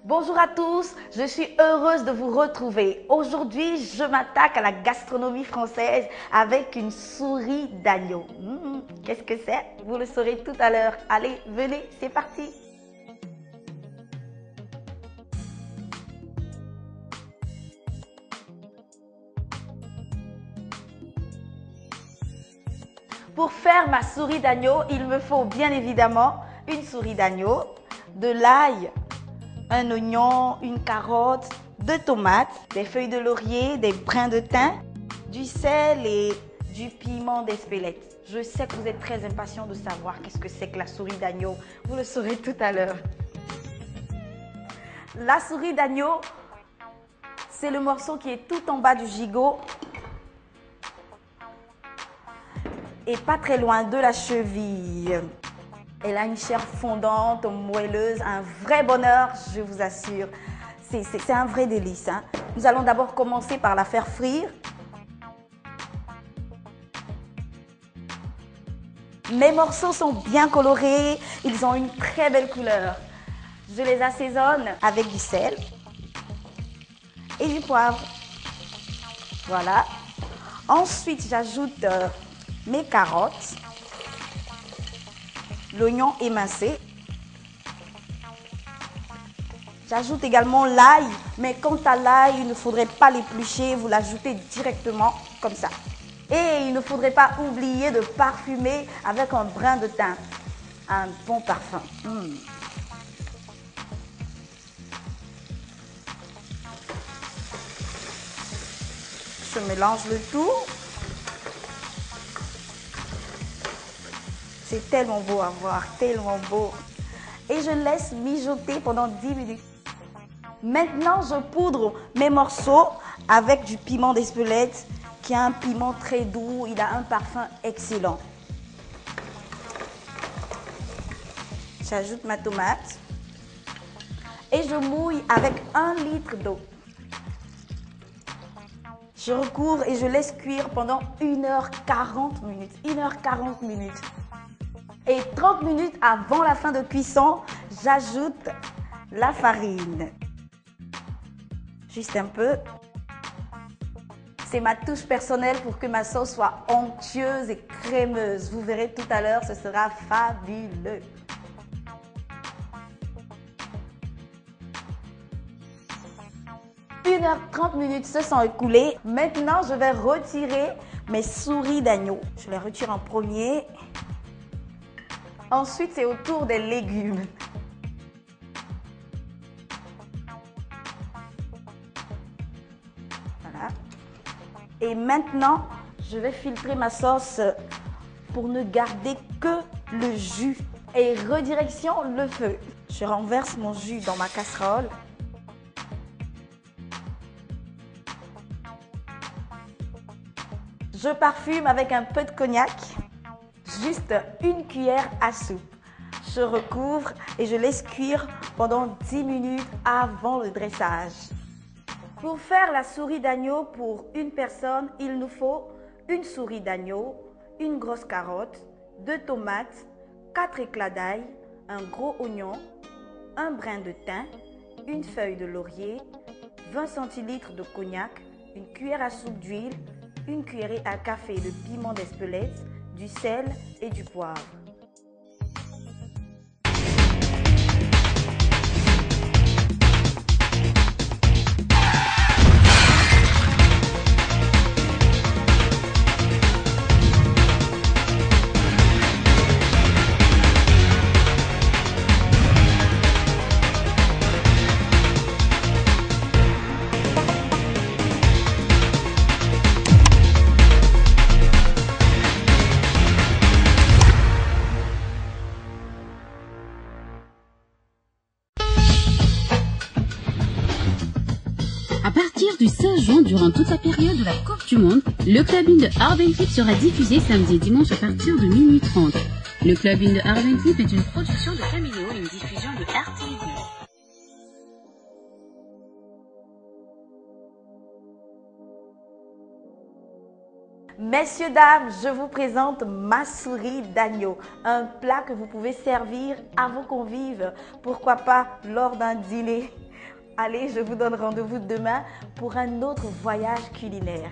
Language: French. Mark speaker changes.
Speaker 1: Bonjour à tous, je suis heureuse de vous retrouver. Aujourd'hui, je m'attaque à la gastronomie française avec une souris d'agneau. Qu'est-ce que c'est? Vous le saurez tout à l'heure. Allez, venez, c'est parti. Pour faire ma souris d'agneau, il me faut bien évidemment une souris d'agneau, de l'ail, un oignon, une carotte, 2 tomates, des feuilles de laurier, des brins de thym, du sel et du piment d'Espelette. Je sais que vous êtes très impatients de savoir qu'est-ce que c'est que la souris d'agneau. Vous le saurez tout à l'heure. La souris d'agneau, c'est le morceau qui est tout en bas du gigot et pas très loin de la cheville. Elle a une chair fondante, moelleuse, un vrai bonheur, je vous assure. C'est un vrai délice. Nous allons d'abord commencer par la faire frire. Mes morceaux sont bien colorés, ils ont une très belle couleur. Je les assaisonne avec du sel et du poivre. Voilà. Ensuite, j'ajoute mes carottes, l'oignon émincé. J'ajoute également l'ail, mais quant à l'ail, il ne faudrait pas l'éplucher, vous l'ajoutez directement comme ça. Et il ne faudrait pas oublier de parfumer avec un brin de thym, un bon parfum. Je mélange le tout. C'est tellement beau à voir, tellement beau. Et je laisse mijoter pendant 10 minutes. Maintenant, je poudre mes morceaux avec du piment d'Espelette, qui a un piment très doux, il a un parfum excellent. J'ajoute ma tomate et je mouille avec 1 litre d'eau. Je recouvre et je laisse cuire pendant 1h40 minutes. 1h40 minutes. Et 30 minutes avant la fin de cuisson, j'ajoute la farine. Juste un peu. C'est ma touche personnelle pour que ma sauce soit onctueuse et crémeuse. Vous verrez tout à l'heure, ce sera fabuleux. Une heure 30 minutes se sont écoulées. Maintenant, je vais retirer mes souris d'agneau. Je les retire en premier. Ensuite, c'est au tour des légumes. Voilà. Et maintenant, je vais filtrer ma sauce pour ne garder que le jus. Et redirection le feu. Je renverse mon jus dans ma casserole. Je parfume avec un peu de cognac. Juste 1 cuillère à soupe. Je recouvre et je laisse cuire pendant 10 minutes avant le dressage. Pour faire la souris d'agneau pour une personne, il nous faut une souris d'agneau, une grosse carotte, 2 tomates, 4 éclats d'ail, un gros oignon, un brin de thym, une feuille de laurier, 20 centilitres de cognac, une cuillère à soupe d'huile, une cuillerée à café de piment d'Espelette, du sel et du poivre.
Speaker 2: À partir du 16 juin, durant toute la période de la Coupe du Monde, le clubbing de Arbentrip sera diffusé samedi et dimanche à partir de minuit 30. Le clubbing de Arbentrip est une production de Camino et une diffusion de RTV.
Speaker 1: Messieurs, dames, je vous présente ma souris d'agneau, un plat que vous pouvez servir à vos convives, pourquoi pas lors d'un dîner. Allez, je vous donne rendez-vous demain pour un autre voyage culinaire.